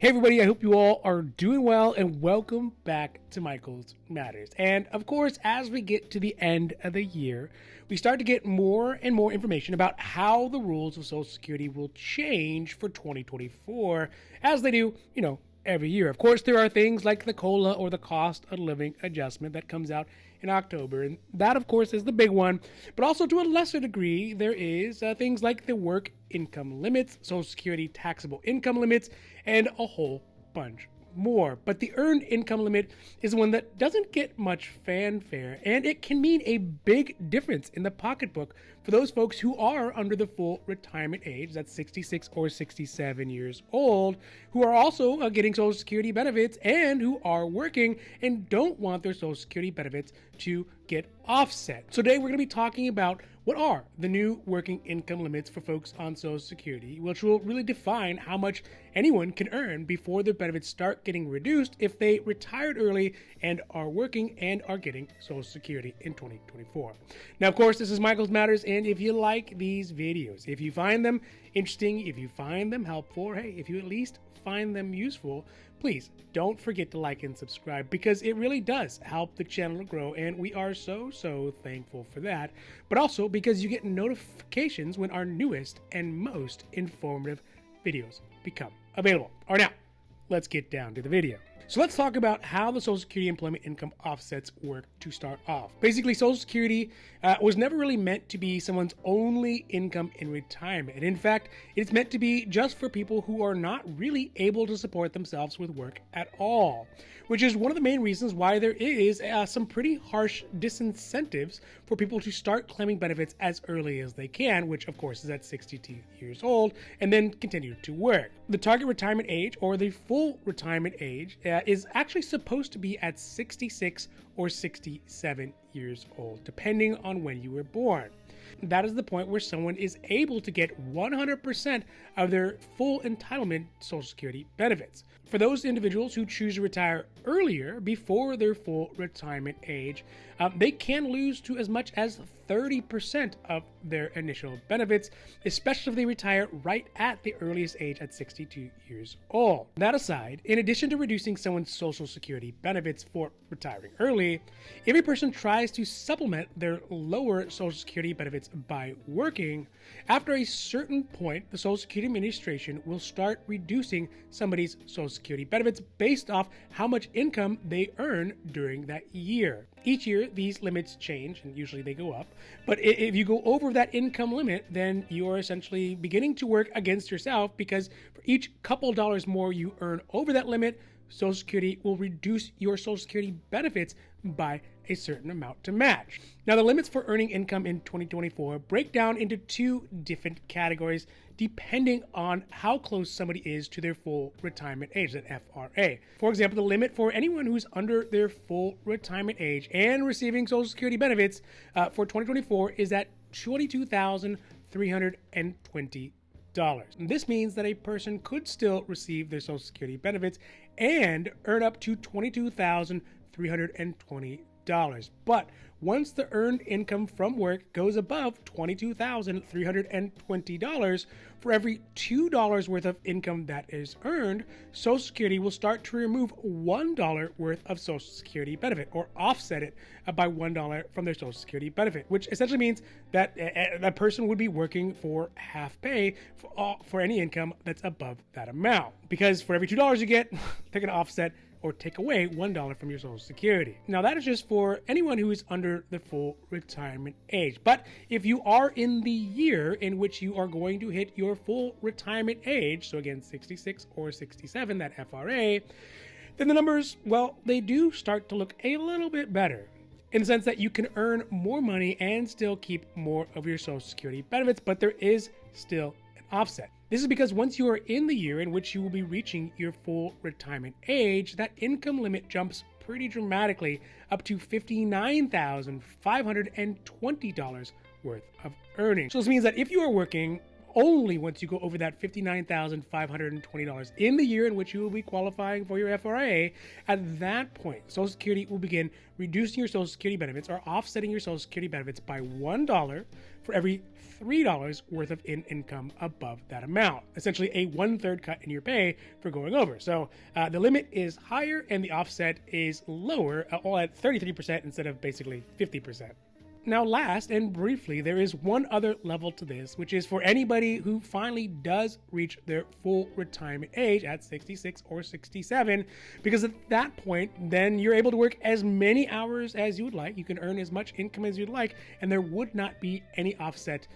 Hey everybody, I hope you all are doing well and welcome back to Michael's Matters. And of course, as we get to the end of the year, we start to get more and more information about how the rules of Social Security will change for 2024 as they do, every year. Of course, there are things like the COLA or the cost of living adjustment that comes out in October. And that, of course, is the big one. But also to a lesser degree, there is things like the work income limits, Social Security taxable income limits, and a whole bunch more. But the earned income limit is one that doesn't get much fanfare, and it can mean a big difference in the pocketbook for those folks who are under the full retirement age, that's 66 or 67 years old, who are also getting Social Security benefits and who are working and don't want their Social Security benefits to get offset. So today we're going to be talking about what are the new working income limits for folks on Social Security, which will really define how much anyone can earn before their benefits start getting reduced if they retired early and are working and are getting Social Security in 2024. Now, of course, this is Michael's Matters, and if you like these videos, if you find them interesting, if you find them helpful, or hey, if you at least find them useful, please don't forget to like and subscribe because it really does help the channel grow, and we are so thankful for that. But also because you get notifications when our newest and most informative videos become available. All right, now let's get down to the video. So let's talk about how the Social Security employment income offsets work to start off. Basically, Social Security was never really meant to be someone's only income in retirement. And in fact, it's meant to be just for people who are not really able to support themselves with work at all, which is one of the main reasons why there is some pretty harsh disincentives for people to start claiming benefits as early as they can, which of course is at 62 years old, and then continue to work. The target retirement age, or the full retirement age, is actually supposed to be at 66 or 67 years old, depending on when you were born. That is the point where someone is able to get 100% of their full entitlement Social Security benefits. For those individuals who choose to retire earlier before their full retirement age, they can lose to as much as 30% of their initial benefits, especially if they retire right at the earliest age at 62 years old. That aside, in addition to reducing someone's Social Security benefits for retiring early, if a person tries to supplement their lower Social Security benefits by working, after a certain point, the Social Security Administration will start reducing somebody's Social Security benefits based off how much income they earn during that year. Each year, these limits change, and usually they go up. But if you go over that income limit, then you are essentially beginning to work against yourself, because for each couple dollars more you earn over that limit, Social Security will reduce your Social Security benefits by a certain amount to match. Now, the limits for earning income in 2024 break down into two different categories depending on how close somebody is to their full retirement age, that FRA. For example, the limit for anyone who's under their full retirement age and receiving Social Security benefits for 2024 is at $22,320. This means that a person could still receive their Social Security benefits and earn up to $22,320. But once the earned income from work goes above $22,320, for every $2 worth of income that is earned, Social Security will start to remove $1 worth of Social Security benefit, or offset it by $1 from their Social Security benefit, which essentially means that that person would be working for half pay for any income that's above that amount. Because for every $2 you get, they're going to offset or take away $1 from your Social Security. Now, that is just for anyone who is under the full retirement age. But if you are in the year in which you are going to hit your full retirement age, so again, 66 or 67, that FRA, then the numbers, well, they do start to look a little bit better, in the sense that you can earn more money and still keep more of your Social Security benefits, but there is still an offset. This is because once you are in the year in which you will be reaching your full retirement age, that income limit jumps pretty dramatically up to $59,520 worth of earnings. So this means that if you are working only once you go over that $59,520 in the year in which you will be qualifying for your FRA. At that point, Social Security will begin reducing your Social Security benefits or offsetting your Social Security benefits by $1 for every $3 worth of income above that amount. Essentially a 1/3 cut in your pay for going over. So the limit is higher and the offset is lower, all at 33% instead of basically 50%. Now, last and briefly, there is one other level to this, which is for anybody who finally does reach their full retirement age at 66 or 67, because at that point, then you're able to work as many hours as you would like. You can earn as much income as you'd like, and there would not be any offset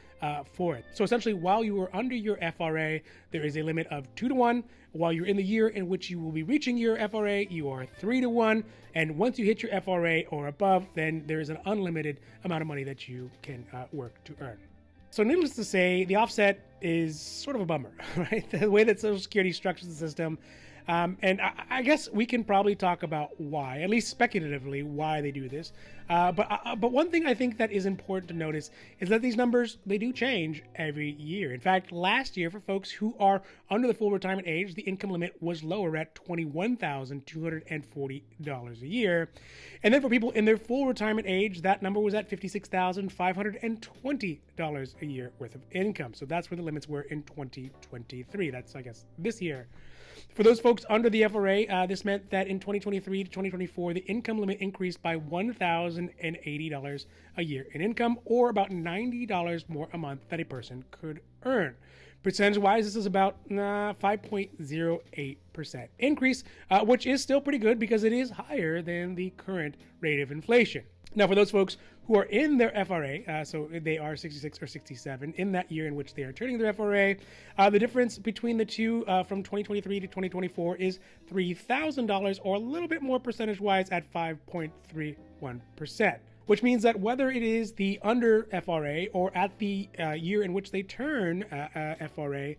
for it. So essentially, while you are under your FRA, there is a limit of 2-to-1. While you're in the year in which you will be reaching your FRA, you are 3-to-1. And once you hit your FRA or above, then there is an unlimited amount of money that you can work to earn. So needless to say, the offset is sort of a bummer, right? The way that Social Security structures the system. And I guess we can probably talk about why, at least speculatively, why they do this. But one thing I think that is important to notice is that these numbers, they do change every year. In fact, last year, for folks who are under the full retirement age, the income limit was lower at $21,240 a year. And then for people in their full retirement age, that number was at $56,520 a year worth of income. So that's where the limits were in 2023. That's, I guess, this year. For those folks under the FRA, this meant that in 2023 to 2024, the income limit increased by $1,080 a year in income, or about $90 more a month that a person could earn. Percentage-wise, this is about 5.08% increase, which is still pretty good because it is higher than the current rate of inflation. Now, for those folks who are in their FRA, so they are 66 or 67 in that year in which they are turning their FRA, the difference between the two from 2023 to 2024 is $3,000, or a little bit more percentage-wise at 5.31%. Which means that whether it is the under FRA or at the year in which they turn FRA,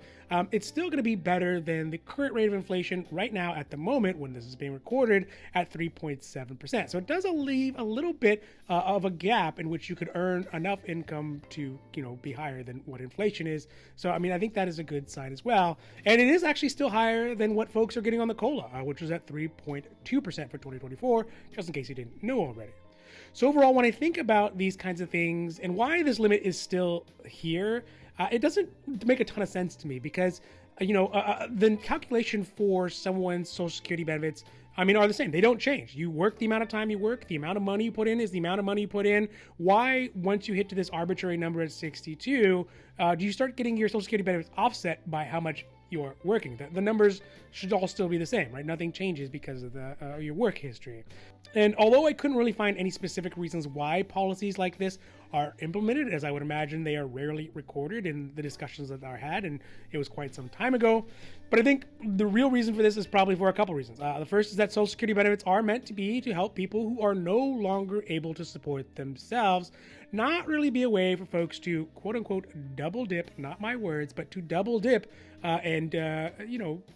it's still going to be better than the current rate of inflation right now at the moment when this is being recorded at 3.7%. So it does leave a little bit of a gap in which you could earn enough income to, be higher than what inflation is. So, I think that is a good sign as well. And it is actually still higher than what folks are getting on the COLA, which was at 3.2% for 2024, just in case you didn't know already. So overall, when I think about these kinds of things and why this limit is still here, it doesn't make a ton of sense to me because, the calculation for someone's Social Security benefits, are the same. They don't change. You work the amount of time you work. The amount of money you put in is the amount of money you put in. Why, once you hit to this arbitrary number at 62, do you start getting your Social Security benefits offset by how much you're working? The numbers should all still be the same, right? Nothing changes because of your work history. And although I couldn't really find any specific reasons why policies like this are implemented, as I would imagine they are rarely recorded in the discussions that are had, and it was quite some time ago. But I think the real reason for this is probably for a couple reasons. The first is that Social Security benefits are meant to be to help people who are no longer able to support themselves, not really be a way for folks to quote unquote double dip, not my words, but to double dip and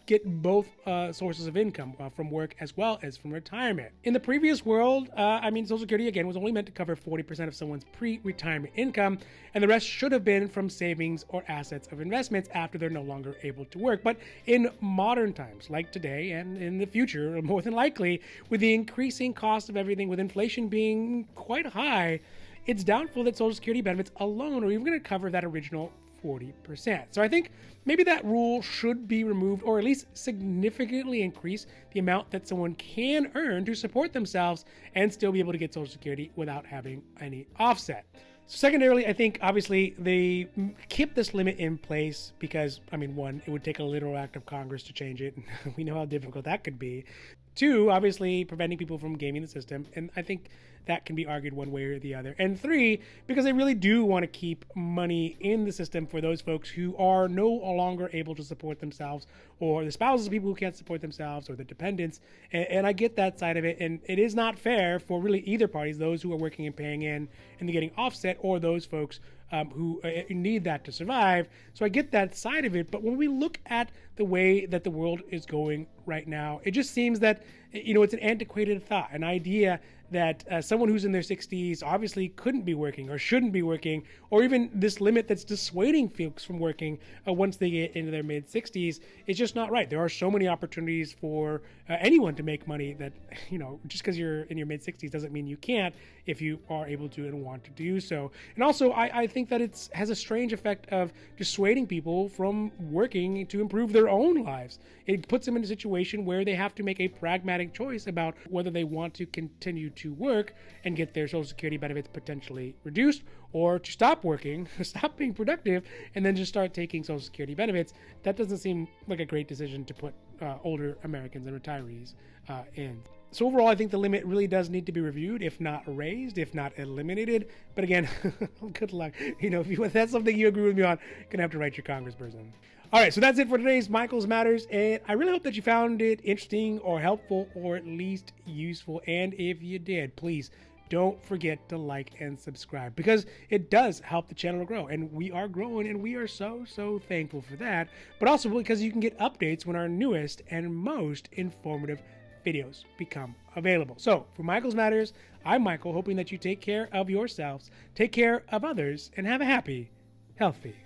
get both sources of income from work as well as from retirement. In the previous world, Social Security again was only meant to cover 40% of someone's pre-retirement income, and the rest should have been from savings or assets of investments after they're no longer able to work. But in modern times, like today and in the future, more than likely, with the increasing cost of everything, with inflation being quite high, it's doubtful that Social Security benefits alone are even going to cover that original 40%. So I think maybe that rule should be removed, or at least significantly increase the amount that someone can earn to support themselves and still be able to get Social Security without having any offset. So secondarily, I think obviously they keep this limit in place because, one, it would take a literal act of Congress to change it. We know how difficult that could be. Two, obviously preventing people from gaming the system. And I think that can be argued one way or the other. And three, because they really do want to keep money in the system for those folks who are no longer able to support themselves, or the spouses of people who can't support themselves, or the dependents. And I get that side of it. And it is not fair for really either parties, those who are working and paying in and getting offset, or those folks who need that to survive. So I get that side of it. But when we look at the way that the world is going right now. It just seems that, it's an antiquated thought, an idea that someone who's in their 60s obviously couldn't be working or shouldn't be working, or even this limit that's dissuading folks from working once they get into their mid-60s is just not right. There are so many opportunities for anyone to make money that, just because you're in your mid-60s doesn't mean you can't if you are able to and want to do so. And also, I think that it has a strange effect of dissuading people from working to improve their own lives. It puts them in a situation where they have to make a pragmatic choice about whether they want to continue to work and get their Social Security benefits potentially reduced, or to stop working, stop being productive, and then just start taking Social Security benefits. That doesn't seem like a great decision to put older Americans and retirees in. So overall, I think the limit really does need to be reviewed, if not raised, if not eliminated. But again, good luck. If that's something you agree with me on, you're going to have to write your congressperson. All right, so that's it for today's Michael's Matters, and I really hope that you found it interesting or helpful or at least useful. And if you did, please don't forget to like and subscribe, because it does help the channel grow, and we are growing, and we are so thankful for that. But also because you can get updates when our newest and most informative videos become available. So for Michael's Matters, I'm Michael, hoping that you take care of yourselves, take care of others, and have a happy, healthy